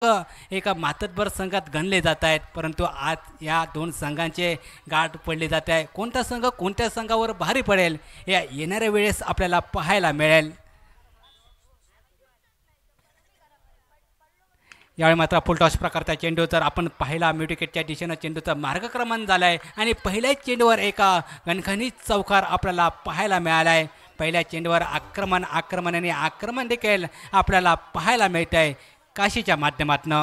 एका मातब्बर संघात गणले जात आहेत, परंतु आज या दोन संघांचे गाठ पडले जात आहे. कोणता संघ कोणत्या संघावर भारी पडेल या येणाऱ्या वेळेस आपल्याला पाहायला मिळेल. यावेळी मात्र फुलटॉस प्रकारचा चेंडू जर आपण पाहिला विकेटच्या दिशेनं चेंडूचा मार्गक्रमण झाला आहे आणि पहिल्याच चेंडूवर एका गणखणीत चौकार आपल्याला पाहायला मिळाला आहे. पहिल्या चेंडूवर आक्रमण आणि आक्रमण देखील आपल्याला पाहायला मिळत आहे काशीच्या माध्यमातून.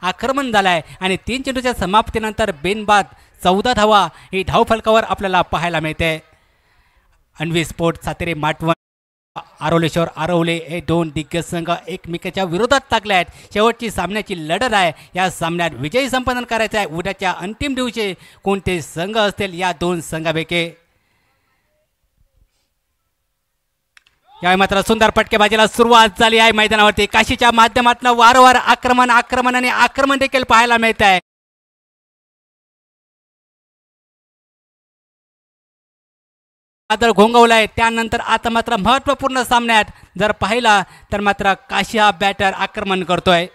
आक्रमण झालाय आणि 3 चेंडूच्या समाप्तीनंतर बेनबाद 14 धावा ही धावफलकावर आपल्याला पाहायला मिळते. अन्वी स्पोर्ट सातेरी माटवण आरोलेश्वर आरवले हे दोन दिग्गज संघ एकमेकाच्या विरोधात लागले आहेत. शेवटची सामन्याची लढत आहे. या सामन्यात विजयी संपादन करायचं आहे. उद्याच्या अंतिम दिवशी कोणते संघ असतील या दोन संघापैकी. यावेळी मात्र सुंदर फटकेबाजीला सुरुवात झाली आहे मैदानावरती. काशीच्या माध्यमातून वारंवार आक्रमण आणि आक्रमण देखील पाहायला मिळत आहे. वादळ घोंगवलाय. त्यानंतर आता मात्र महत्वपूर्ण सामन्यात जर पाहिला तर मात्र काशी हा बॅटर आक्रमण करतोय.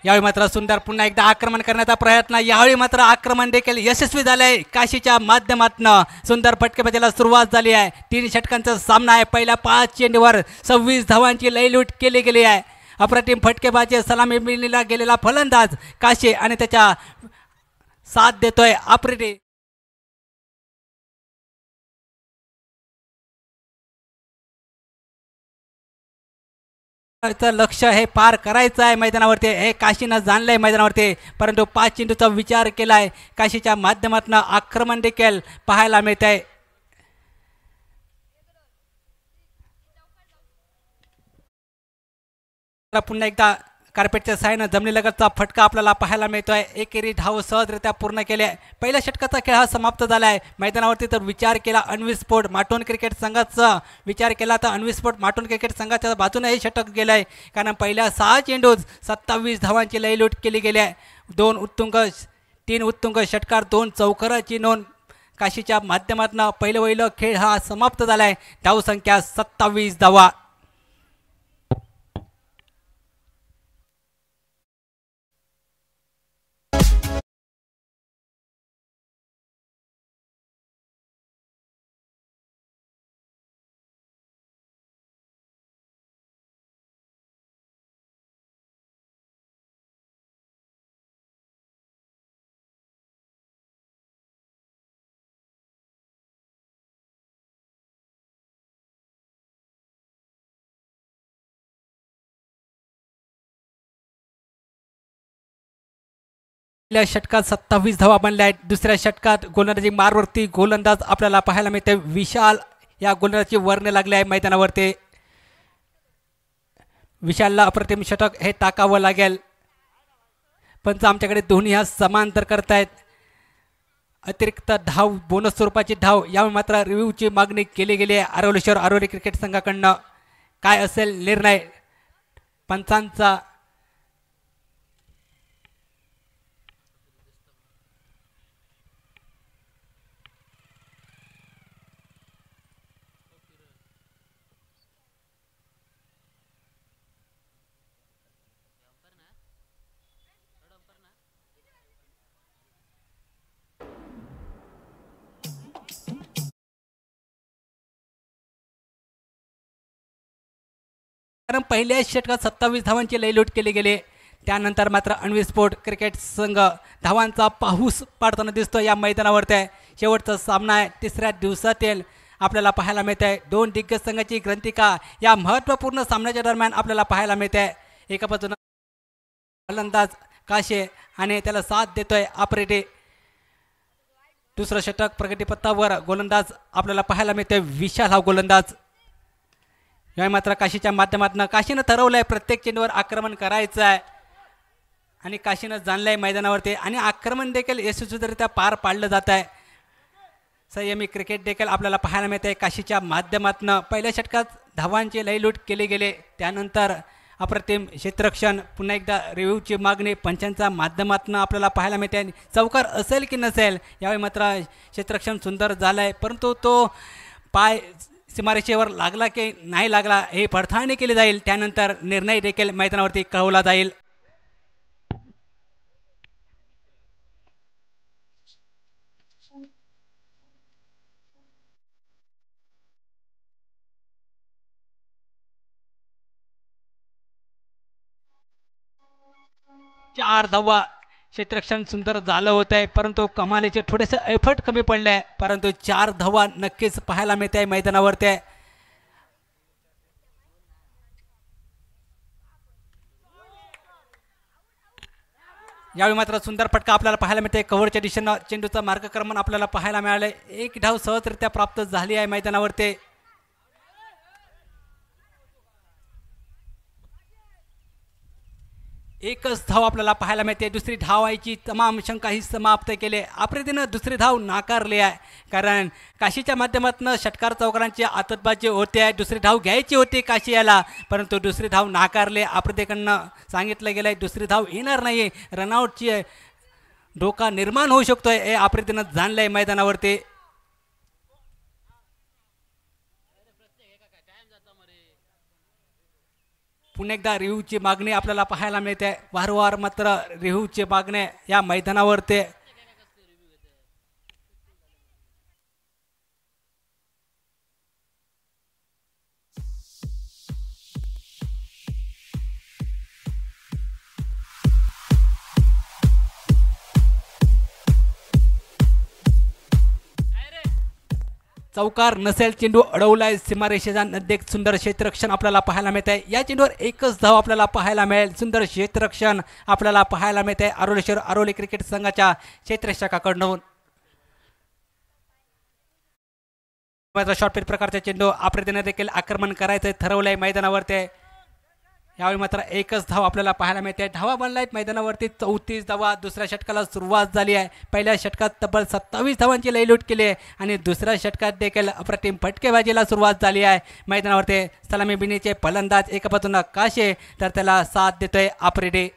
यावेळी मात्र सुंदर पुन्हा एकदा आक्रमण करण्याचा प्रयत्न. यावेळी मात्र आक्रमण देखील यशस्वी झालंय काशीच्या माध्यमातून. सुंदर फटकेबाजीला सुरुवात झाली आहे. 3 षटकांचा सामना आहे. पहिल्या 5 चेंडूवर 26 धावांची लयलूट केली गेली आहे. अप्रतिम फटकेबाजी सलामी मिळालेला गेलेला फलंदाज काशी आणि त्याच्या साथ देतोय आफ्रिदी. लक्ष हे पार करायचं आहे मैदानावरती. हे काशीनं जाणलंय मैदानावरती, परंतु 5 चेंडूचा विचार केलाय. काशीच्या माध्यमातून आक्रमण देखील पाहायला मिळत आहे. पुन्हा एकदा कार्पेटच्या साहाय्यानं जमिनीलगतचा फटका आपल्याला पाहायला मिळतोय. एकेरी धाव सहजरित्या पूर्ण केल्या. पहिल्या षटकाचा खेळ हा समाप्त झाला आहे मैदानावरती. तर विचार केला अन्वी स्पोर्ट माटोन क्रिकेट संघाचा विचार केला तर अन्वी स्पोर्ट माटोन क्रिकेट संघाच्या बाजूने हे षटक गेलं आहे. कारण पहिल्या 6 चेंडूत 27 धावांची लयलूट केली गेली आहे. 3 उत्तुंग षटकार 2 चौकाराची नोंद. काशीच्या माध्यमातून पहिलं खेळ हा समाप्त झाला आहे. धावसंख्या 27 धावा. पहिल्या षटकात 27 धावा बनल्या आहेत. दुसऱ्या षटकात गोलंदाजी मारवरती गोलंदाज आपल्याला पाहायला मिळते. विशाल या गोलंदाजाची वर्णे लागले आहे मैदानावरती. विशालला अप्रतिम षटक हे टाकावं लागेल. पंच आमच्याकडे दोन्ही हा समांतर करतायत. अतिरिक्त धाव बोनस स्वरूपाची धाव यावेळी मात्र रिव्ह्यूची मागणी केली गेली आहे आरोलेश्वर आरोली क्रिकेट संघाकडनं. काय असेल निर्णय पंचांचा. कारण पहिल्या षटकात 27 धावांची लयलूट केली गेली. त्यानंतर मात्र अन्वी स्पोर्ट क्रिकेट संघ धावांचा पाऊस पाडताना दिसतो या मैदानावरती आहे. शेवटचा सामना आहे तिसऱ्या दिवसातील आपल्याला पाहायला मिळत आहे. दोन दिग्गज संघाची ग्रंथिका या महत्त्वपूर्ण सामन्याच्या दरम्यान आपल्याला पाहायला मिळते आहे. एका बाजूला फलंदाज काशे आणि त्याला साथ देतोय आफ्रिदी. दुसरं षटक प्रगतीपथावर गोलंदाज आपल्याला पाहायला मिळतोय विशाल हा गोलंदाज. यावेळी मात्र काशीच्या माध्यमातून काशीनं ठरवलंय प्रत्येक चेंडूवर आक्रमण करायचं आहे आणि काशीनं जाणलंय मैदानावरती आणि आक्रमण देखील यशस्वीरित्या पार पाडलं जात आहे. संयमी क्रिकेट देखील आपल्याला पाहायला मिळते काशीच्या माध्यमातून. पहिल्या षटकात धावांची लयलूट केली गेली. त्यानंतर अप्रतिम क्षेत्ररक्षण पुन्हा एकदा रिव्ह्यूची मागणी पंचांच्या माध्यमातून आपल्याला पाहायला मिळते. चौकार असेल की नसेल यावेळी मात्र क्षेत्ररक्षण सुंदर झालं आहे परंतु तो पाय सीमारेषेवर लागला की नाही लागला हे पडताळणी केली जाईल. त्यानंतर निर्णय देखील मैदानावरती कळवला जाईल. चार धावा क्षेत्ररक्षण सुंदर झालं होत आहे परंतु कमालीचे थोडेसे एफर्ट कमी पडले आहे परंतु 4 धावा नक्कीच पाहायला मिळते आहे मैदानावरती. यावेळी मात्र सुंदर फटका आपल्याला पाहायला मिळते. कव्हरच्या दिशेनं चेंडूचं मार्गक्रमण आपल्याला पाहायला मिळाले. एक धाव सहजरित्या प्राप्त झाली आहे मैदानावरती. एकच धाव आपल्याला पाहायला मिळते. दुसरी धाव व्हायची तमाम शंकाही समाप्त केले. आफ्रिदीनं दुसरी धाव नाकारली आहे कारण काशीच्या माध्यमातून षटकार चौकारांची आततबाजी होते आहे. दुसरी धाव घ्यायची होती काशी याला परंतु दुसरी धाव नाकारले. आफ्रिदीकडनं सांगितलं गेलं आहे दुसरी धाव येणार नाही. रनआउटची धोका निर्माण होऊ शकतोय हे आफ्रिदीनं जाणलंय मैदानावरती. पुन्हा एकदा रिव्ह्यूची मागणी आपल्याला पाहायला मिळते. वारंवार मात्र रिव्ह्यूची मागणी या मैदानावरती. चौकार नसेल चेंडू अडवलाय सीमारेषेचा नद्देक सुंदर क्षेत्ररक्षण आपल्याला पाहायला मिळत आहे. या चेंडूवर एकच धाव आपल्याला पाहायला मिळेल. सुंदर क्षेत्ररक्षण आपल्याला पाहायला मिळत आहे आरोलेश्वर आरोली क्रिकेट संघाच्या क्षेत्ररक्षकाकडून. शॉर्टपिच प्रकारचा चेंडू आफ्रिदीने देखील आक्रमण करायचं ठरवलंय मैदानावरती. यावेळी मात्र एकच धाव आपल्याला पाहायला मिळते. धावा बनल्या आहेत मैदानावरती 34 धावा. दुसऱ्या षटकाला सुरुवात झाली आहे. पहिल्या षटकात तब्बल 27 धावांची लयलूट केली आहे आणि दुसऱ्या षटकात देखील अप्रतिम फटकेबाजीला सुरुवात झाली आहे मैदानावरती. सलामी बिनीचे फलंदाज एका बाजूनं काशे तर त्याला साथ देतोय आफ्रिदी.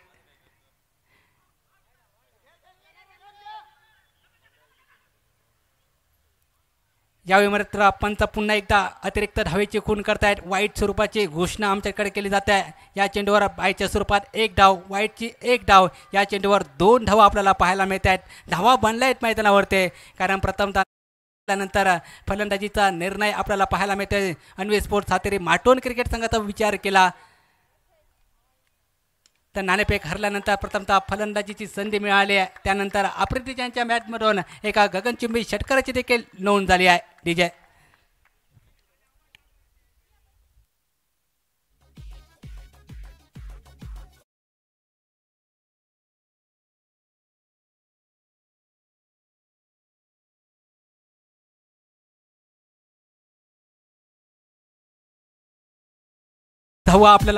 यावेळी मात्र पंच पुन्हा एकदा अतिरिक्त धावेची खून करतायत. वाईट स्वरूपाची घोषणा आमच्याकडे केली जाते आहे. या चेंडूवर बायच्या स्वरूपात एक धाव वाईटची एक धाव. या चेंडूवर 2 धावा आपल्याला पाहायला मिळत आहेत. धावा बनल्या आहेत मैदानावरती कारण प्रथमतः त्यानंतर फलंदाजीचा निर्णय आपल्याला पाहायला मिळतोय. अन्वी स्पोर्ट्स हातेरी माटोन क्रिकेट संघाचा विचार केला तर नाणेफेक हरल्यानंतर प्रथमतः फलंदाजीची संधी मिळाली आहे. त्यानंतर आफ्रिदीच्या मॅचमधून एका गगनचुंबी षटकाराची देखील नोंद झाली आहे. डीजे धावा आपल्याला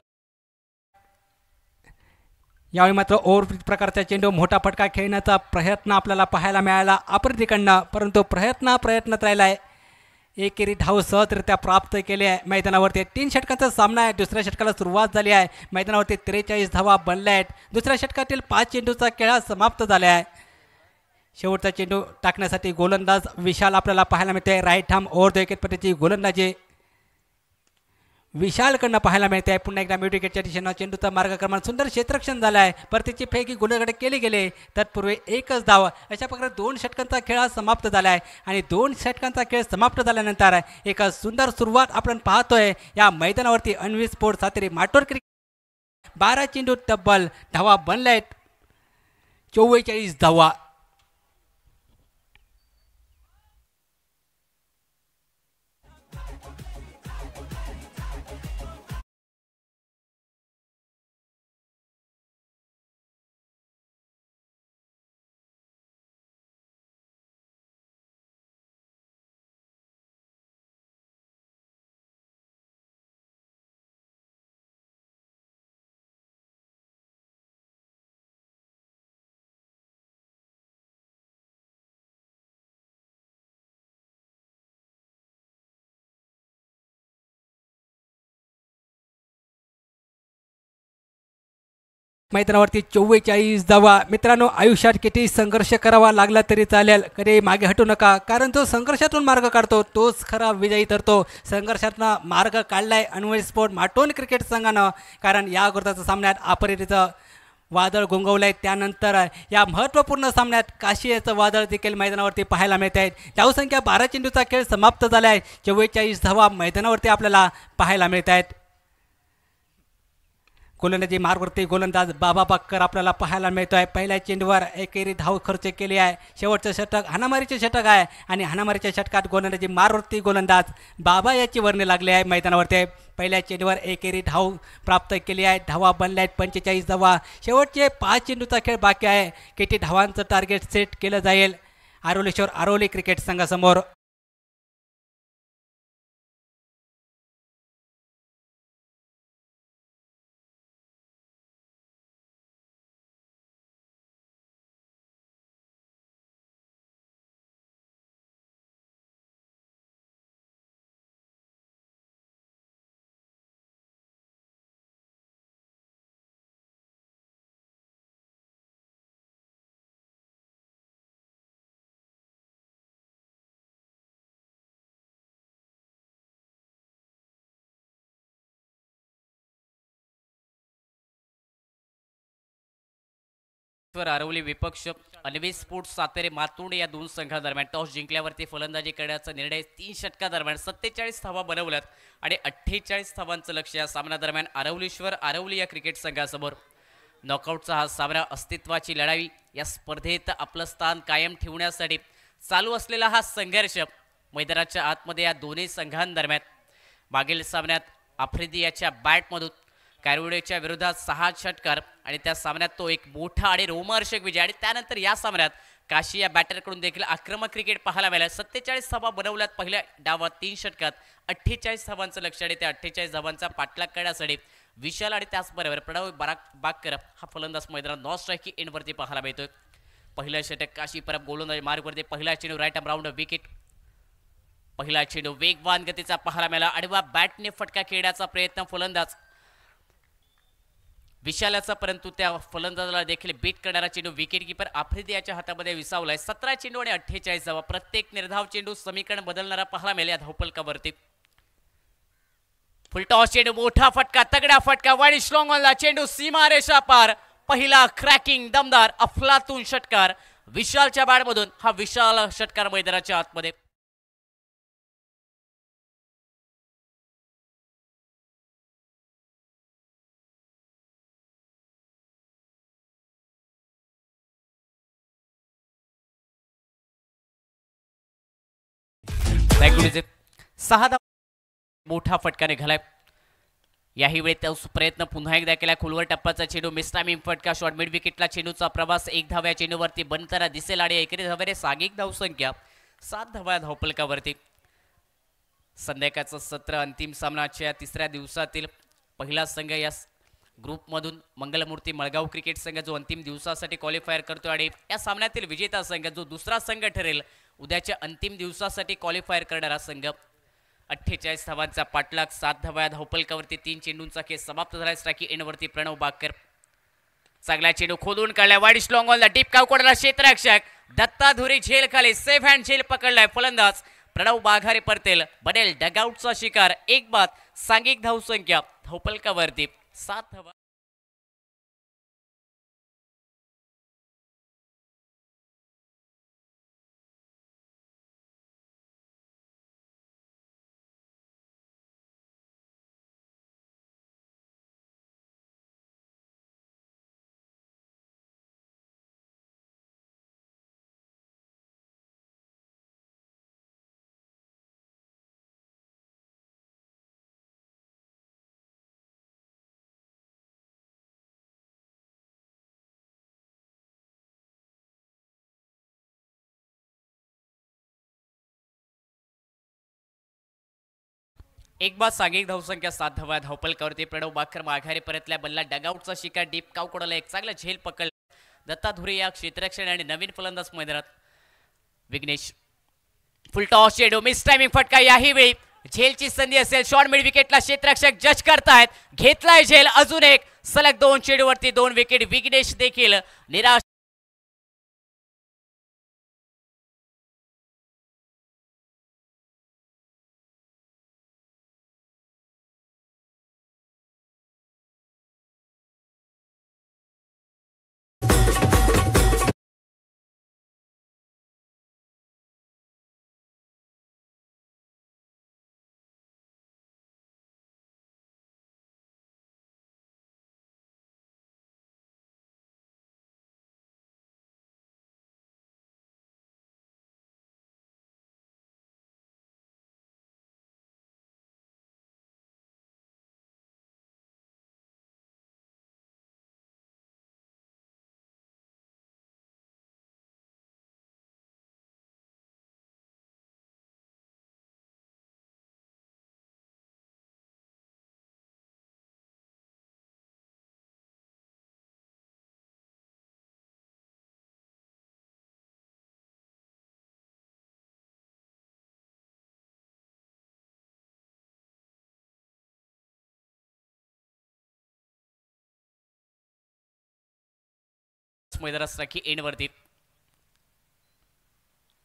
यावेळी मात्र ओव्हर प्रकारचा चेंडू मोठा फटका खेळण्याचा प्रयत्न आपल्याला पाहायला मिळाला अप्रतिकडनं, परंतु प्रयत्नच राहिला आहे. एकेरी धाव सहजरित्या प्राप्त केली आहे. मैदानावरती 3 षटकांचा सामना आहे. दुसऱ्या षटकाला सुरुवात झाली आहे. मैदानावरती 43 धावा बनल्या आहेत. दुसऱ्या षटकातील 5 चेंडूचा खेळ समाप्त झाला आहे. शेवटचा चेंडू टाकण्यासाठी गोलंदाज विशाल आपल्याला पाहायला मिळते. Right arm over the wicket पद्धतीची गोलंदाजी विशालकडनं पाहायला मिळते आहे. पुन्हा एकदा मिड विकेटच्या दिशेनं चेंडूचा मार्गक्रमण सुंदर क्षेत्ररक्षण झालं आहे. परतीची फेक ही गोलकडे केली गेली. तत्पूर्वी एकच धाव. अशा प्रकारे 2 षटकांचा खेळ समाप्त झाला आहे आणि 2 षटकांचा खेळ समाप्त झाल्यानंतर एक सुंदर सुरुवात आपण पाहतोय या मैदानावरती. अन्वी स्पोर्ट सातेरी माटोर क्रिकेट 12 चेंडू तब्बल धावा बनल्या आहेत. 44 धावा. मैदानावरती 44 धावा. मित्रांनो, आयुष्यात किती संघर्ष करावा लागला तरी चालेल, कधी मागे हटू नका, कारण जो संघर्षातून मार्ग काढतो तोच खरा विजयी ठरतो. संघर्षातनं मार्ग काढलाय अन्वय स्पोर्ट माटोन क्रिकेट संघानं, कारण या अगोदरच्या सामन्यात अपरितीचं वादळ घोंगवलंय. त्यानंतर या महत्त्वपूर्ण सामन्यात काशियाचं वादळ देखील मैदानावरती पाहायला मिळत आहेत. धावसंख्या 12 चेंडूचा खेळ समाप्त झाला आहे. 44 धावा मैदानावरती आपल्याला पाहायला मिळत आहेत. गोलंदाजी मार्गवरती गोलंदाज बाबा बाक्कर आपल्याला पाहायला मिळतो आहे. पहिल्या चेंडूवर एकेरी धाव खर्च केली आहे. शेवटचं षटक हाणामारीचे षटक आहे आणि हाणामारीच्या षटकात गोलंदाजी मार्गवरती गोलंदाज बाबा याची वर्णी लागली आहे मैदानावरती. पहिल्या चेंडूवर एकेरी धाव प्राप्त केली आहे. धावा बनल्या आहेत 45 धावा. शेवटचे 5 चेंडूचा खेळ बाकी आहे. किती धावांचं टार्गेट सेट केलं जाईल आरोली क्रिकेट संघासमोर. आरवली विपक्ष अन्वी स्पोर्ट्स सातेरे मातोंड या 2 संघादरम्यान टॉस जिंकल्यावरती फलंदाजी करण्याचा निर्णय. 3 षटकादरम्यान 47 धावा बनवल्यात आणि 48 धावांचं लक्ष या सामन्यादरम्यान आरवली या क्रिकेट संघासमोर. नॉकआउटचा हा सामना अस्तित्वाची लढाई. या स्पर्धेत आपलं स्थान कायम ठेवण्यासाठी चालू असलेला हा संघर्ष मैदानाच्या आतमध्ये या दोन्ही संघांदरम्यान. मागील सामन्यात आफ्रिदी याच्या बॅटमधून कॅरोडेच्या विरोधात 6 षटकार आणि त्या सामन्यात तो एक मोठा आणि रोमहर्षक विजय. आणि त्यानंतर या सामन्यात काशी या बॅटरकडून देखील आक्रमक क्रिकेट पाहायला मिळालं. 47 धावा बनवल्यात पहिल्या डावात 3 षटकात. 48 धावांचं लक्ष आणि त्या 48 धावांचा पाठलाग करण्यासाठी विशाल आणि त्याचबरोबर प्रणव बाक्कर हा फलंदाज मैदानात नॉन स्ट्राईक एंडवरती पाहायला मिळतोय. पहिलं षटक काशी परत गोलंदाजी मार्गवरती. पहिला चेंडू राईट आर्म राऊंड विकेट. पहिला चेंडू वेगवान गतीचा पाहायला मिळाला. आडवा बॅटने फटका खेळण्याचा प्रयत्न फलंदाज विशालाचा, परंतु त्या फलंदाजाला देखील बीट करणारा चेंडू विकेट कीपर आफ्रिदी याच्या हातामध्ये विसावलाय. 17 चेंडू आणि 48 धावा. प्रत्येक निर्धाव चेंडू समीकरण बदलणारा पाहायला मिळेल या धावफलकावरती. फुलटॉस चेंडू, मोठा फटका, तगडा फटका, वाईड स्ट्रॉंग ऑनला चेंडू सीमा रेषा पार. पहिला क्रॅकिंग दमदार अफलातून षटकार विशालच्या बॅटमधून. हा विशाल षटकार मैदानाच्या आतमध्ये. सहा मोठा फटका निघालाय. याही वेळी तो प्रयत्न पुन्हा एकदा केला. खोलवर टप्प्याचा चेंडू, मिसटायमिंग फटका, शॉट मिड विकेटला चेंडूचा प्रवास 1 धाव्या चेंडूवरती बनताना दिसेल आणि एकेरी धावाने सागिक धावसंख्या 7 धाव्या धावफलकावरती. संध्याकाळचं सत्र अंतिम सामनाच्या 3ऱ्या दिवसातील पहिला संघ या ग्रुपमधून मंगलमूर्ती मळगाव क्रिकेट संघ जो अंतिम दिवसासाठी क्वालिफायर करतो आणि या सामन्यातील विजेता संघ जो दुसरा संघ ठरेल उद्याच्या अंतिम दिवसासाठी क्वालिफायर करणारा संघ 48 धावांचा पाठलाग 7 धावा धावपलकावरती 3 चेंडूंचा खेळ समाप्त झाला. स्ट्राइक एंडवरती प्रणव बाकर चांगला चेंडू खोदून काढलाय wide long on the deep कावकोडला क्षेत्ररक्षक दत्ता धुरी झेल खाली सेफ हँड झेल पकडलाय. फलंदाज प्रणव बाघारे परतेल बनेल डगआउटचा शिकार. एक बाद सांघिक धावसंख्या धावपलकावरती 7 धावा. एक बाद सांघिक धावसंख्या 7 धावा धावपलकावरती प्रणव बाकर माघारी परतल्या. बल्ला डगआउटचा शिकार डीप कावकोडाला एक चांगला झेल पकड. दत्ता धुरे या क्षेत्ररक्षण आणि नवीन फलंदाज मैदानात. विघ्नेश फुल टॉस चेंडू मिस टायमिंग फटका. याही वेळी झेलची संधी असेल. शॉर्ट मिड विकेटला क्षेत्ररक्षक जज करतायत. घेतलाय झेल. अजून एक सलग 2 चेंडूवरती 2 विकेट. विघ्नेश देखील निराश. मैदानात राखी एंडवरती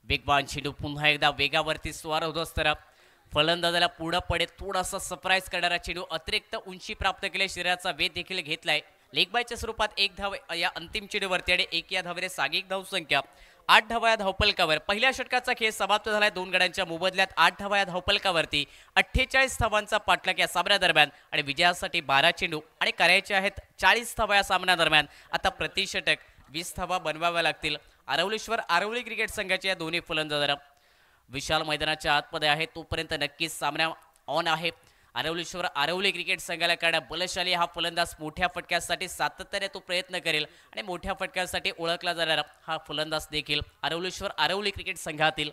वेगवान चेंडू पुन्हा एकदा वेगावरती स्वार होत असताना फलंदाजाला पुढे पडे थोडासा सरप्राईज करणारा चेंडू अतिरिक्त उंची प्राप्त केले. शरीराचा वेध देखील घेतलाय. लेग बायच्या स्वरूपात 1 धाव या अंतिम चेंडूवरती आणि 1 या धावेने सांघिक धावसंख्या 8 धावा या धावपलकावर. पहिल्या षटकाचा खेळ समाप्त झालाय. 2 गड्यांच्या मोबदल्यात 8 धावा या धावपलकावरती 48 धावांचा पाठलाग या सामन्यादरम्यान आणि विजयासाठी 12 चेंडू आणि करायचे आहेत 40 धावा या सामन्यादरम्यान. आता प्रति षटक 20 धावा बनवाव्या लागतील. आरवलेश्वर आरवली क्रिकेट संघाच्या या दोन्ही फलंदाजांना विशाल मैदानाच्या आतमध्ये आहे तोपर्यंत नक्कीच सामना ऑन आहे. आरवलेश्वर आरवली क्रिकेट संघाला करण्या बलशाली हा फलंदाज मोठ्या फटक्यासाठी सातत्याने तो प्रयत्न करेल आणि मोठ्या फटक्यासाठी ओळखला जाणारा हा फलंदाज देखील आरवलेश्वर आरवली क्रिकेट संघातील.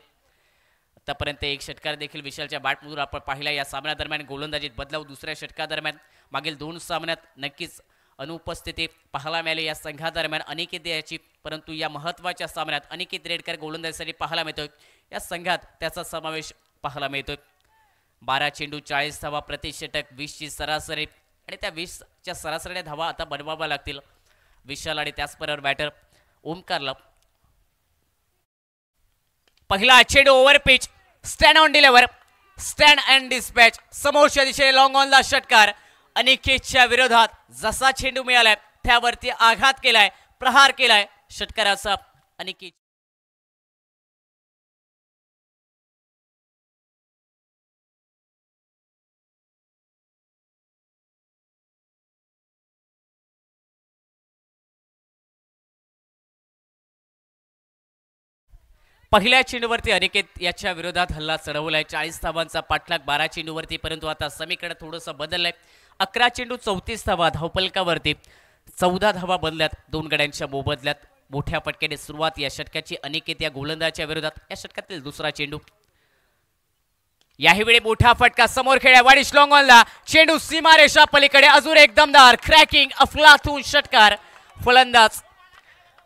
आतापर्यंत एक षटकार देखील विशालच्या बॅटमधून आपण पाहिला. या सामन्यादरम्यान गोलंदाजीत बदलाव दुसऱ्या षटकादरम्यान मागील 2 सामन्यात नक्कीच अनुपस्थिती पाहायला मिळाली या संघादरम्यान अनिकेत याची. परंतु या महत्त्वाच्या सामन्यात अनिकेत रेडकर गोलंदाजीसाठी पाहायला मिळतोय. या संघात त्याचा समावेश पाहायला मिळतोय. 12 चेंडू 40 धावा प्रति षटक 20ची सरासरी आणि त्या 20च्या सरासरीने धावा आता बनवाव्या लागतील विशाल आणि त्याचबरोबर बॅटर ओमकारला. पहिला चेंडू over pitch stand on deliver stand and dispatch. समोरच्या दिशेने लॉंग ऑनला षटकार. अनिकेतच्या विरोधात जसा चेंडू मिळालाय त्यावरती आघात केलाय प्रहार केलाय षटकाराचा अनिकेत. पहिल्या चेंडूवरती अनिकेत याच्या विरोधात हल्ला चढवलाय. 40 धावांचा पाठलाग 12 चेंडूवरती. परंतु आता समीकरण थोडंसं बदललंय. 11 चेंडू 34 धावा धावपलकावरती 14 धावा बदल्यात 2 गड्यांच्या मोबदल्यात. मोठ्या फटक्याने सुरुवात या षटकाची अनिकेत या गोलंदाजाच्या विरोधात. या षटकातील दुसरा चेंडू याही मोठा फटका समोर खेळ्या वाडी श्लॉंगॉनला चेंडू सीमारेषा पलीकडे अजून एक दमदार क्रॅकिंग अफलातून षटकार फलंदाज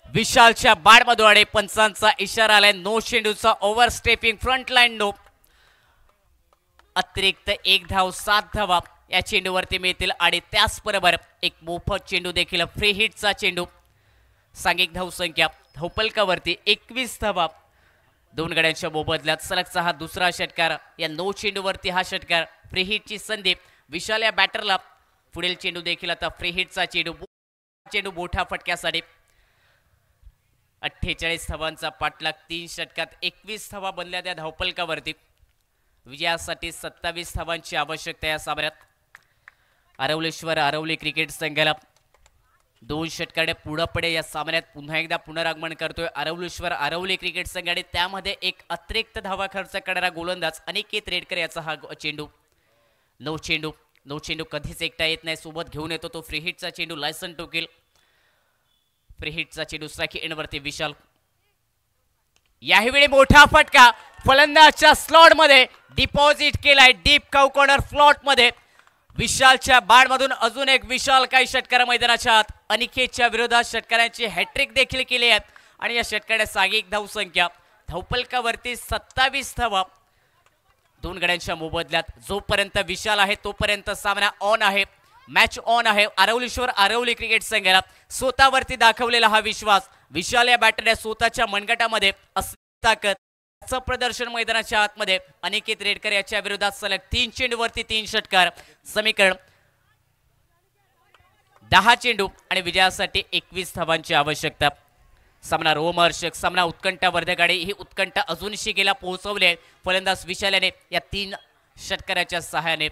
विशालच्या बाडमधून आणि पंचांचा इशारा आलाय नो चेंडूचा over stepping front line no अतिरिक्त 1 धाव 7 धावा या चेंडूवरती मिळतील आणि त्याचबरोबर एक मोफत चेंडू देखील फ्री हिटचा चेंडू सांघिक धावसंख्या धावपलकावरती 21 धावा 2 गड्यांच्या मोबदल्यात सलगचा हा दुसरा षटकार या नो चेंडूवरती हा षटकार फ्री हिटची संधी विशाल या बॅटरला पुढील चेंडू देखील आता फ्री हिटचा चेंडू मोठ्या फटक्यासाठी 48 धावांचा पाठलाग 3 षटकात 21 धावा बनल्या त्या धावपलकावरती विजयासाठी 27 धावांची आवश्यकता या सामन्यात आरवली क्रिकेट संघाला 2 षटकाने पुढे या सामन्यात पुन्हा एकदा पुनरागमन करतोय आरवली क्रिकेट संघ आणि त्यामध्ये एक अतिरिक्त धावा खर्च करणारा गोलंदाज अनिकेत रेडकर याचा हा चेंडू नो चेंडू कधीच एकटा येत नाही सोबत घेऊन येतो तो फ्री हिटचा चेंडू लायसन टोकेल फ्री हिटचा चेंडू स्ट्राइक एंडवरती विशाल याही मोठा फटका फलंदाजच्या स्लॉट मध्ये डिपॉझिट केलाय डीप काउ कॉर्नर फ्लॉट मध्ये विशालच्या बाडमधून अजून एक विशाल काही षटकार मैदानाच्या आत अनिकेतच्या विरोधात षटकारांची हॅट्रिक देखील केली आहे आणि या षटकाराच्या सांघिक धावसंख्या धावपलकावरती 27 धावा 2 गड्यांच्या मोबदल्यात जोपर्यंत विशाल आहे तोपर्यंत सामना ऑन आहे मॅच ऑन आहे आरवली क्रिकेट संघाला स्वतःवरती दाखवलेला हा विश्वास विशाल या बॅटरने स्वतःच्या मनगटामध्ये असलेली ताकद प्रदर्शन मैदानाच्या आतमध्ये अनिकेत रेडकर याच्या विरोधात सलग 3 चेंडूवरती 3 षटकार समीकरण 10 चेंडू आणि विजयासाठी 21 धावांची आवश्यकता सामना रोमहर्षक सामना उत्कंठावर्धक आणि ही उत्कंठा अजूनशी गेला पोहोचवले फलंदाज विशाल याने या 3 षटकाराच्या सहाय्याने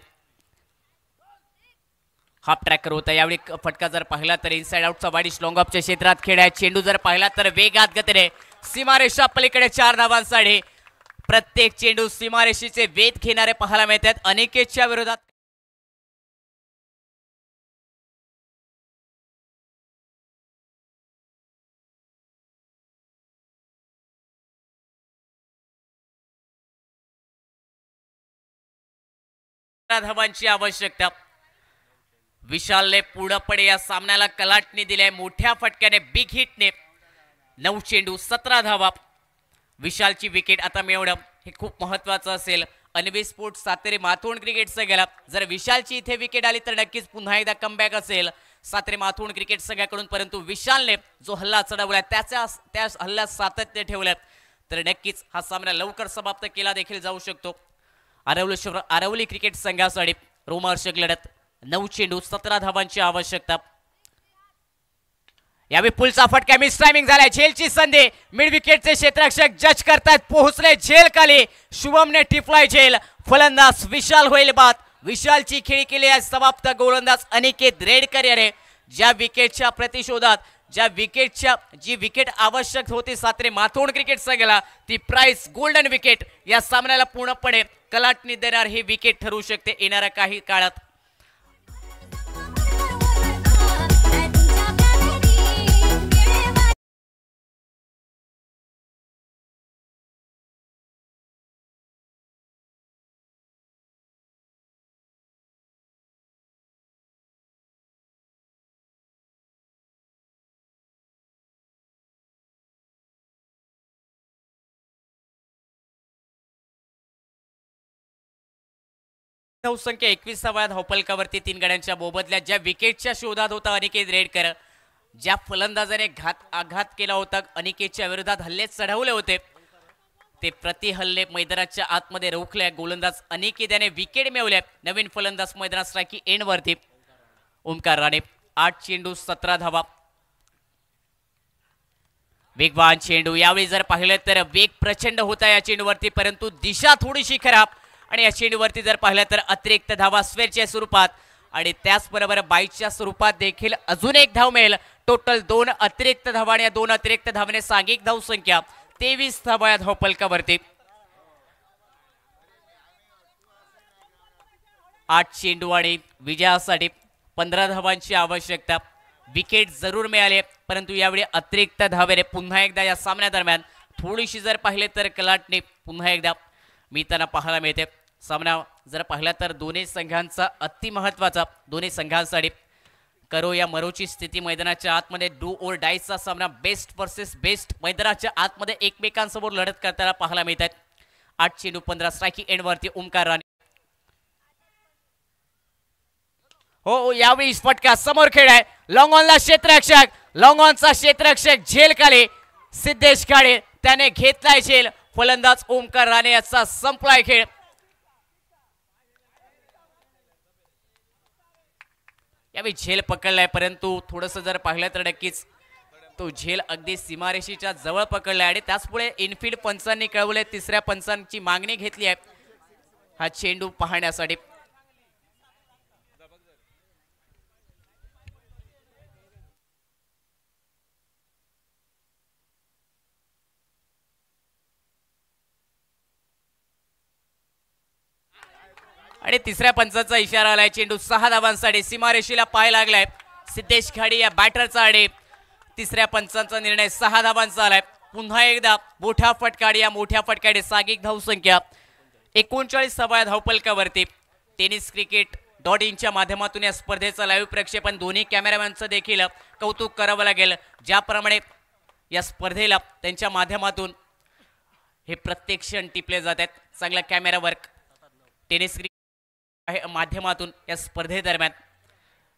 हाफ ट्रॅकर होता यावेळी फटका जर पाहिला तर इनसाइड आउटचा वाडी लॉंग ऑफच्या क्षेत्रात खेळाय चेंडू जर पाहिला तर वेगात गतीने सीमारेषा पलीकडे 4 धावांसाठी प्रत्येक चेंडू सीमारेषेचे वेध घेणारे पाहायला मिळतात अनिकेतच्या विरोधात धावांची आवश्यकता विशालने पुढे या सामन्याला कलाटणी दिले मोठ्या फटक्याने बिग हिटने 9 चेंडू 17 धावा विशालची विकेट आता मिळवणं हे खूप महत्वाचं असेल अनवी स्पोर्ट्स सातेरी माथोंड क्रिकेट संघाला जर विशालची इथे विकेट आली तर नक्कीच पुन्हा एकदा कमबॅक असेल सातेरी माथोंड क्रिकेट संघाकडून परंतु विशालने जो हल्ला चढवला त्या हल्ल्यात सातत्य ठेवलं तर नक्कीच हा सामना लवकर समाप्त केला देखील जाऊ शकतो आरवली क्रिकेट संघासाठी रोमहर्षक लढत 9 चेंडू 17 धावांची आवश्यकता यावेळी पुलचा फटका मिस टायमिंग झालाय झेलची संधी मिड विकेटचे क्षेत्ररक्षक जज करतात पोहोचले झेल खाली शुभमने टिपलाय झेल फलंदाज विशाल होईल बाद विशालची खेळी केली आहे समाप्त गोलंदाज अनिकेत रेडकर याने ज्या विकेटच्या प्रतिशोधात जी विकेट आवश्यक होती सातेरी माथोंड क्रिकेट संघाला ती प्राइस गोल्डन विकेट या सामन्याला पूर्णपणे कलाटणी देणार ही विकेट ठरू शकते येणाऱ्या काही काळात संख्या 21 धावा धावपलकावरती 3 गड्यांच्या मोबदल्यात ज्या विकेटच्या शोधात होता अनिकेत रेडकर ज्या फलंदाजाने आघात केला होता अनिकेतच्या विरोधात हल्ले चढवले होते ते प्रति हल्ले मैदानाच्या आतमध्ये रोखले गोलंदाज अनिकेत याने विकेट मिळवल्या नवीन फलंदाज मैदानात स्ट्राइक एंड वरती ओमकार राणे 8 चेंडू 17 धावा वेगवान चेंडू यावेळी जर पाहिलं तर वेग प्रचंड होता या चेंडूवरती परंतु दिशा थोडीशी खराब आणि या चेंडूवरती जर पाहिलं तर अतिरिक्त धावा स्क्वेअरच्या स्वरूपात आणि त्याचबरोबर बाईटच्या स्वरूपात देखील अजून एक धाव मिळेल टोटल 2 अतिरिक्त धावा आणि 2 अतिरिक्त धावाने सांघिक धाव संख्या 23 धावा या धावपलकावरती 8 चेंडू आणि विजयासाठी 15 धावांची आवश्यकता विकेट जरूर मिळाले परंतु यावेळी अतिरिक्त धावेने पुन्हा एकदा या सामन्यादरम्यान थोडीशी जर पाहिले तर कलाटणी पुन्हा एकदा मिळताना पाहायला मिळते सामना जर पाहिला तर दोन्ही संघांचा अति महत्त्वाचा, दोन्ही संघांसाठी करो या मरोची स्थिती, मैदानाच्या आतमध्ये डू ओर डायचा सामना, बेस्ट वर्सेस बेस्ट मैदानाच्या आतमध्ये एकमेकांसमोर लढत करताना पाहायला मिळत आहेत. 8 चेंडू 15 स्ट्रायकिंग एंडवरती ओमकार राणे. हो यावेळी फटका समोर खेळ आहे, लॉंग ऑनला क्षेत्ररक्षक, लॉंग ऑनचा क्षेत्ररक्षक झेल खाली सिद्धेश काळे, त्याने घेतलाय झेल. फलंदाज ओमकार राणे याचा संपलाय खेळ. यावेळी झेल पकडलाय, परंतु थोडंसं जर पाहिलं तर नक्कीच तो झेल अगदी सीमारेषेच्या जवळ पकडलाय आणि त्याचपुढे इनफिल्ड पंचांनी कळवले, तिसऱ्या पंचांची मागणी घेतली आहे हा चेंडू पाहण्यासाठी. आणि तिसऱ्या पंचाचा इशारा आलाय. चेंडू 6 धावांसाठी सीमारेषेला पाय लागलाय सिद्धेश खाडी या बॅटरचा आणि तिसऱ्या पंचांचा निर्णय 6 धावांचा आलाय. पुन्हा एकदा मोठा फटका, या मोठ्या फटक्याने सागिक धावसंख्या 39 धावा धावपलकावरती. टेनिस क्रिकेट .inच्या माध्यमातून या स्पर्धेचं लाईव्ह प्रक्षेपण दोन्ही कॅमेरामॅनचं देखील कौतुक करावं लागेल. ज्याप्रमाणे या स्पर्धेला त्यांच्या माध्यमातून हे प्रत्येक क्षण टिपले जात आहेत. चांगला कॅमेरा वर्क टेनिस क्रिकेट माध्यमातून या स्पर्धेदरम्यान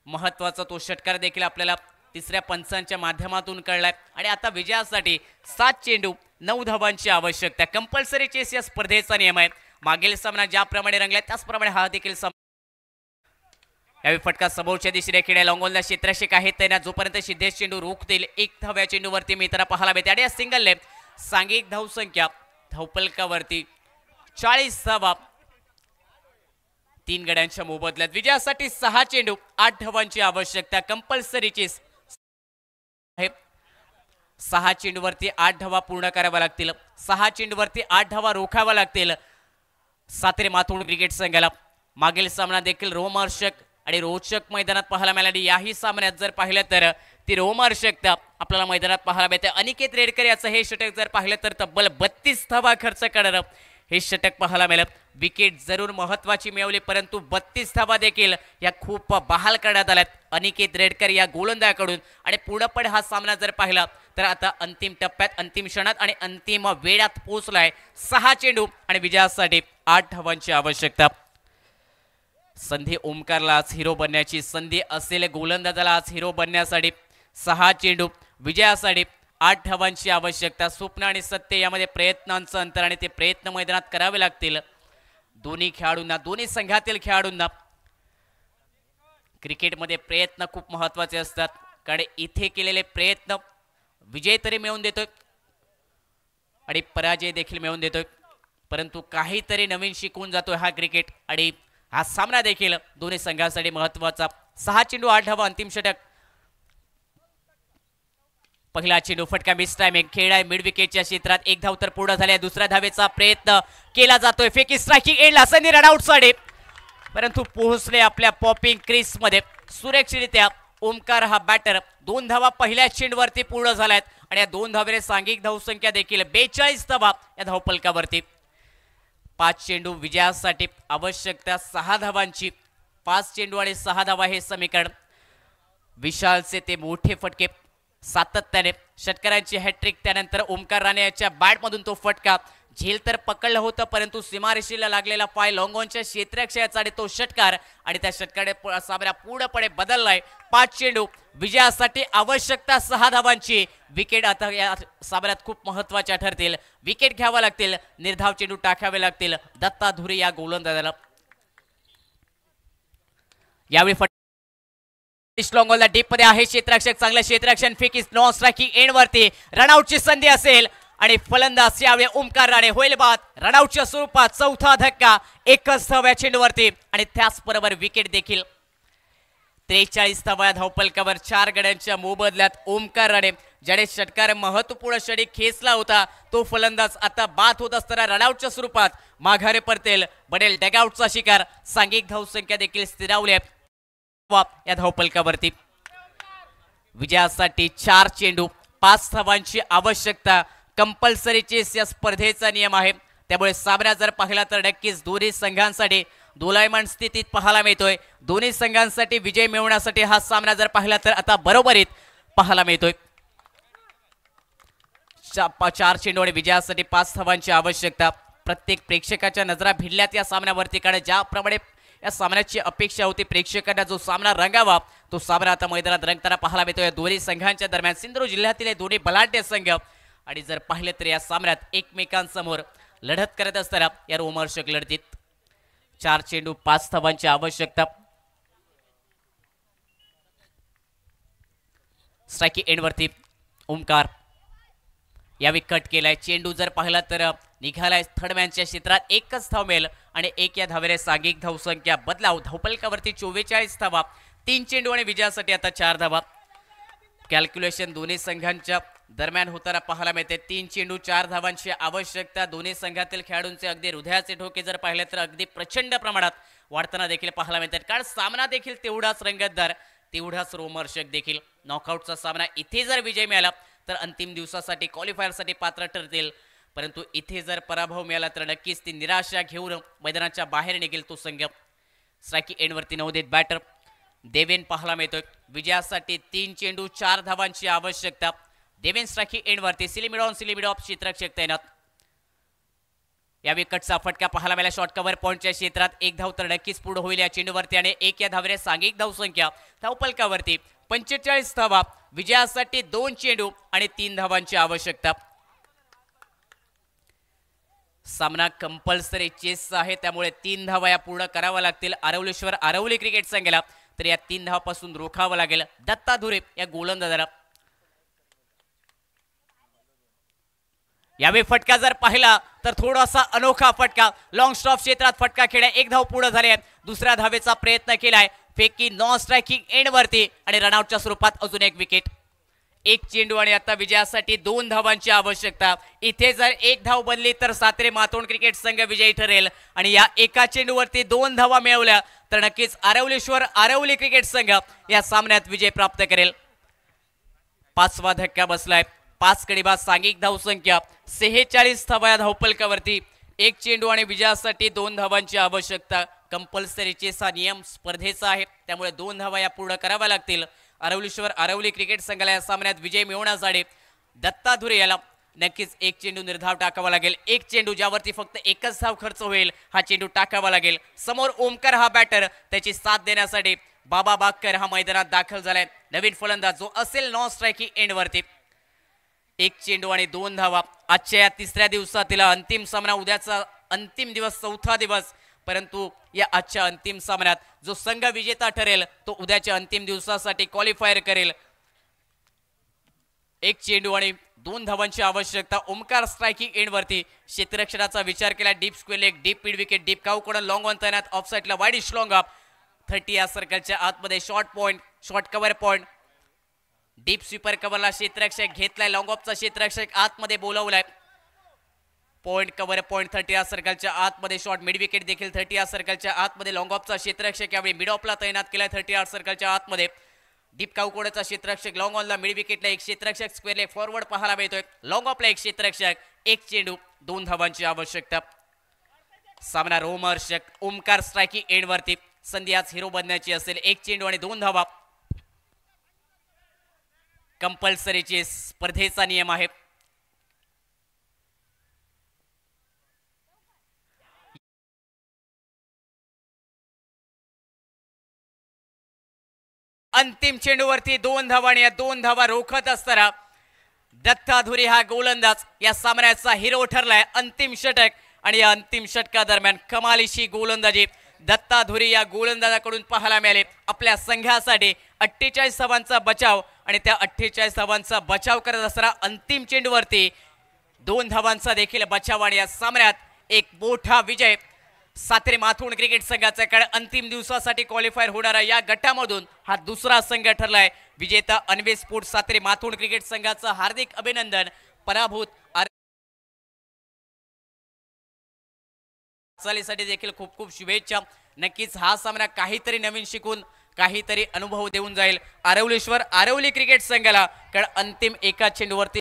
महत्वाचा तो षटकार देखील आपल्याला तिसऱ्या पंचांच्या माध्यमातून कळलाय. आणि आता विजयासाठी 7 चेंडू 9 धावांची आवश्यकता. कंपल्सरी चेस या स्पर्धेचा नियम आहे. मागील सामना ज्याप्रमाणे रंगला त्याचप्रमाणे हा देखील यावेळी फटका समोरच्या दिशेने खेळ्या लॉंगॉनला क्षेत्ररक्षक आहेत त्यांना जोपर्यंत सिद्धेश चेंडू रोखतील 1 धाव्या चेंडूवरती मित्रांना पाहायला मिळते. आणि या सिंगल लेग सांघिक धावसंख्या धावपलकावरती 40 धावा 3 गड्यांच्या मोबदल्यात. विजयासाठी 6 चेंडू 8 धावांची आवश्यकता. कंपल्सरी चेस आहे. 6 चेंडूवरती 8 धावा पूर्ण कराव्या लागतील. 6 चेंडूवरती 8 धावा रोखाव्या लागतील सातेरे माथोड क्रिकेट संघाला. मागील सामना देखील रोमहर्षक आणि रोचक मैदानात पाहायला मिळाली. याही सामन्यात जर पाहिलं तर ती रोमहर्षकता आपल्याला मैदानात पाहायला मिळते. अनिकेत रेडकर याचं हे षटक जर पाहिलं तर तब्बल 32 धावा खर्च करणारं हे षटक पाहायला मिळालं. विकेट जरूर महत्वाची मिळवली, परंतु 32 धावा देखील या खूप बहाल करण्यात आल्यात अनिकेत रेडकर या गोलंदाजाकडून. आणि पूर्णपणे हा सामना जर पाहिला तर आता अंतिम टप्प्यात, अंतिम क्षणात आणि अंतिम वेळात पोहोचलाय. 6 चेंडू आणि विजयासाठी 8 धावांची आवश्यकता. संधी ओमकारला आज हिरो बनण्याची संधी असेल. गोलंदाजाला आज हिरो बनण्यासाठी 6 चेंडू विजयासाठी 8 धावांची आवश्यकता. स्वप्न आणि सत्य यामध्ये प्रयत्नांचं अंतर आणि ते प्रयत्न मैदानात करावे लागतील दोन्ही खेळाडूंना, दोन्ही संघातील खेळाडूंना. क्रिकेटमध्ये प्रयत्न खूप महत्वाचे असतात, कारण इथे केलेले प्रयत्न विजय तरी मिळवून देतोय आणि पराजय देखील मिळवून देतोय, परंतु काहीतरी नवीन शिकून जातोय हा क्रिकेट. आणि हा सामना देखील दोन्ही संघांसाठी महत्वाचा. 6 चेंडू 8 धावा अंतिम षटक. पहिला चेंडू फटका मिस टायमिंग खेळ आहे मिड विकेटच्या क्षेत्रात. 1 धाव तर पूर्ण झाल्या. दुसऱ्या धावेचा प्रयत्न केला जातोय. फेकी स्ट्रायकिंग एंडला संधी रनआउट साठी, परंतु पोहोचले आपल्या पॉपिंग क्रीज मध्ये सुरक्षितरित्या. ओमकार हा बॅटर. 2 धावा पहिल्या चेंडूवरती पूर्ण झाल्यात आणि या 2 धावेने सांघिक धावसंख्या देखील 42 धावा या धावपलकावरती. 5 चेंडू विजयासाठी आवश्यकता 6 धावांची. 5 चेंडू आणि 6 धावा हे समीकरण. विशालचे ते मोठे फटके सातत्याने, षटकारांची हॅट्रिक, त्यानंतर ओमकार राणे याच्या बॅटमधून तो फटका. झेल तर पकडलं होतं, परंतु सीमारेषेला लागलेला पाय लॉंगॉनच्या क्षेत्ररक्षकाचा आणि तो षटकार, आणि त्या षटकाने सामना पूर्णपणे बदललाय. 5 चेंडू विजयासाठी आवश्यकता 6 धावांची. विकेट आता या सामन्यात खूप महत्वाच्या ठरतील. विकेट घ्यावा लागतील, निर्धाव चेंडू टाकावे लागतील दत्ता धुरी या गोलंदाजाला. यावेळी लॉंगॉनला डीप मध्ये आहे क्षेत्ररक्षक. चांगलं क्षेत्ररक्षण. फेकी नॉन स्ट्रायकिंग एंड वरती रनआउटची संधी असेल आणि फलंदाज यावेळी ओमकार राणे होईल बाद. रनआउटच्या स्वरूपात चौथा धक्का 1च धाव्या चेंडूवरती आणि त्याचबरोबर विकेट देखील. 43 धावा धावपलकावर 4 गड्यांच्या मोबदल्यात ओमकार राणे, ज्याने षटकार महत्वपूर्ण षटक खेचला होता, तो फलंदाज आता बाद होत असताना रनआउटच्या स्वरूपात माघारी परतेल. बनेल डगआउटचा शिकार. सांघिक धावसंख्या देखील स्थिरावली या धावपलकावरती. विजयासाठी 4 चेंडू 5 धावांची आवश्यकता. कंपल्सरी चेस या स्पर्धेचा नियम आहे. त्यामुळे सामना जर पाहिला तर नक्कीच दोन्ही संघांसाठी दोलायमान स्थितीत पाहायला मिळतोय. दोन्ही संघांसाठी विजय मिळवण्यासाठी हा सामना जर पाहिला तर आता बरोबरीत पाहायला मिळतोय. 4 चेंडू आणि विजयासाठी 5 धावांची आवश्यकता. प्रत्येक प्रेक्षकाच्या नजरा भिडल्यात या सामन्यावरती, कारण ज्याप्रमाणे या सामन्याची अपेक्षा होती प्रेक्षकांना जो सामना रंगावा तो सामना आता मैदानात रंगताना पाहायला मिळतोय दोन्ही संघांच्या दरम्यान. सिंधुदुर्ग जिल्ह्यातील दोन्ही बलाढ्य संघ आणि जर पाहिले तर या सामन्यात एकमेकांसमोर लढत करत असताना या रोमहर्षक लढतीत 4 चेंडू 5 धावांची आवश्यकता. स्ट्राइकिंग एंडवरती ओमकार यावेळी कट केलाय. चेंडू जर पाहिला तर निघालाय थर्डमॅनच्या क्षेत्रात. एकच धाव मिळेल आणि एक या धावेने सांघिक धावसंख्या बदलाव. धावफलकावरती 44 धावा. 3 चेंडू आणि विजयासाठी आता 4 धावा. कॅल्क्युलेशन दोन्ही संघांच्या दरम्यान होताना पाहायला मिळते. 3 चेंडू 4 धावांची आवश्यकता. दोन्ही संघातील खेळाडूंचे अगदी हृदयाचे ठोके जर पाहिले तर अगदी प्रचंड प्रमाणात वाढताना देखील पाहायला मिळतात, कारण सामना देखील तेवढाच रंगतदार, तेवढाच रोमहर्षक देखील. नॉकआउटचा सामना इथे जर विजय मिळाला तर अंतिम दिवसासाठी क्वालिफायरसाठी पात्र ठरतील, परंतु इथे जर पराभव मिळाला तर नक्कीच ती निराशा घेऊन मैदानाच्या बाहेर निघेल तो संघ. स्ट्राइकिंग एंडवरती नवोदित बॅटर देवेन पाहायला मिळतोय. विजयासाठी 3 चेंडू 4 धावांची आवश्यकता. देवेन स्ट्राइकिंग एंडवरती. सिलिमिडॉफ क्षेत्ररक्षक तैनात. या विकेटचा फटका पाहायला मिळाला शॉर्ट कव्हर पॉइंटच्या क्षेत्रात. 1 धाव तर नक्कीच पुढे होईल या चेंडूवरती आणि 1 या धावेने सांघिक धावसंख्या. धावफलकावरती 45 धावा. विजयासाठी 2 चेंडू आणि 3 धावांची आवश्यकता. सामना कंपल्सरी चेसचा आहे, त्यामुळे 3 धावा या पूर्ण कराव्या लागतील आरवलेश्वर आरवली क्रिकेट संघाला. तर या 3 धावापासून रोखावं लागेल दत्ता धुरे या गोलंदाजाला. यावेळी फटका जर पाहिला तर थोडासा अनोखा फटका. लॉंग स्टॉप क्षेत्रात फटका खेळ्या. 1 धाव पुढे झाले. दुसऱ्या धावेचा प्रयत्न केलाय फेकी नॉन स्ट्राइकिंग एंडवरती आणि रनआउटच्या स्वरूपात अजून 1 विकेट. 1 चेंडू आणि आता विजयासाठी 2 धावांची आवश्यकता. इथे जर 1 धाव बनली तर सातेरे मातोंड क्रिकेट संघ विजयी ठरेल आणि या एका चेंडूवरती 2 धावा मिळवल्या तर नक्कीच आरवलेश्वर आरवली क्रिकेट संघ या सामन्यात विजय प्राप्त करेल. 5वा धक्का बसलाय. 5 गडी बाद सांघिक धावसंख्या. 46 धावा या धावफलकावरती. 1 चेंडू आणि विजयासाठी 2 धावांची आवश्यकता. कंपल्सरी चेसचा नियम स्पर्धेचा आहे, त्यामुळे 2 धावा या पूर्ण कराव्या लागतील. आरवलेश्वर आरवली क्रिकेट संघाला या सामन्यात विजय मिळवण्यासाठी दत्ता धुरे याला नक्कीच 1 चेंडू निर्धाव टाकावा लागेल. 1 चेंडू ज्यावरती फक्त 1च धाव खर्च होईल हा चेंडू टाकावा लागेल. समोर ओमकार हा बॅटर, त्याची साथ देण्यासाठी बाबा बागकर हा मैदानात दाखल झालाय. नवीन फलंदाज जो असेल नॉन स्ट्राइकिंग एंडवरती. 1 चेंडू आणि 2 धावा. आजच्या या 3ऱ्या दिवसातील अंतिम सामना. उद्याचा अंतिम दिवस 4था दिवस, परंतु या आजच्या अंतिम सामन्यात जो संघ विजेता ठरेल तो उद्याच्या अंतिम दिवसासाठी क्वालिफायर करेल. 1 चेंडू आणि 2 धावांची आवश्यकता. ओमकार स्ट्राइकिंग एंडवरती. क्षेत्ररक्षणाचा विचार केला. Deep square leg, deep mid wicket, deep cow corner long on तैनात. ऑफ साइडला वाईड इश लॉंग अप. 30 या सर्कलच्या आतमध्ये short point, short cover point. Deep sweeper कव्हरला क्षेत्ररक्षक घेतलाय. लॉंग ऑफचा क्षेत्ररक्षक आतमध्ये बोलावलाय. पॉइंट कव्हर पॉइंट 30 या सर्कलच्या आतमध्ये. शॉर्ट मिड विकेट देखील 30 या सर्कलच्या आतमध्ये. लॉंग ऑफचा क्षेत्ररक्षक यावेळी मिड ऑफला तैनात केलाय 30 या सर्कलच्या आतमध्ये. डीप काऊकोडचा क्षेत्ररक्षक लॉंग ऑनला. मिड विकेटला 1 क्षेत्ररक्षक. स्क्वेअर लेग फॉरवर्ड पाहायला मिळतोय. लॉंग ऑफला 1 क्षेत्ररक्षक. 1 चेंडू 2 धावांची आवश्यकता. सामना रोमहर्षक. ओमकार स्ट्राइकिंग एंडवरती. संधी आज हिरो बनण्याची असेल. 1 चेंडू आणि 2 धावा. कंपल्सरीचे स्पर्धेचा नियम आहे. अंतिम चेंडूवरती 2 धावा आणि या 2 धावा रोखत असताना दत्ता धुरे हा गोलंदाज या सामन्याचा हिरो ठरलाय. अंतिम षटक आणि या अंतिम षटकादरम्यान कमालीची गोलंदाजी दत्ता धुरे या गोलंदाजाकडून पाहायला मिळाले. आपल्या संघासाठी 48 धावांचा बचाव आणि त्या 48 धावांचा बचाव करत असताना अंतिम चेंडूवरती 2 धावांचा देखील बचाव आणि या सामन्यात एक मोठा विजय सातेरे माथोंड क्रिकेट संघाचा. कारण अंतिम दिवसासाठी क्वालिफायर होणारा या गटामधून हा दुसरा संघ ठरलाय. विजेता अनवे स्पोर्ट्स सातेरे माथोंड क्रिकेट संघाचं हार्दिक अभिनंदन. पराभूत साठी देखील खूप खूप शुभेच्छा. नक्कीच हा सामना काहीतरी नवीन शिकून काहीतरी अनुभव देऊन जाईल आरवलेश्वर आरवली क्रिकेट संघाला. कारण अंतिम एका चेंडूवरती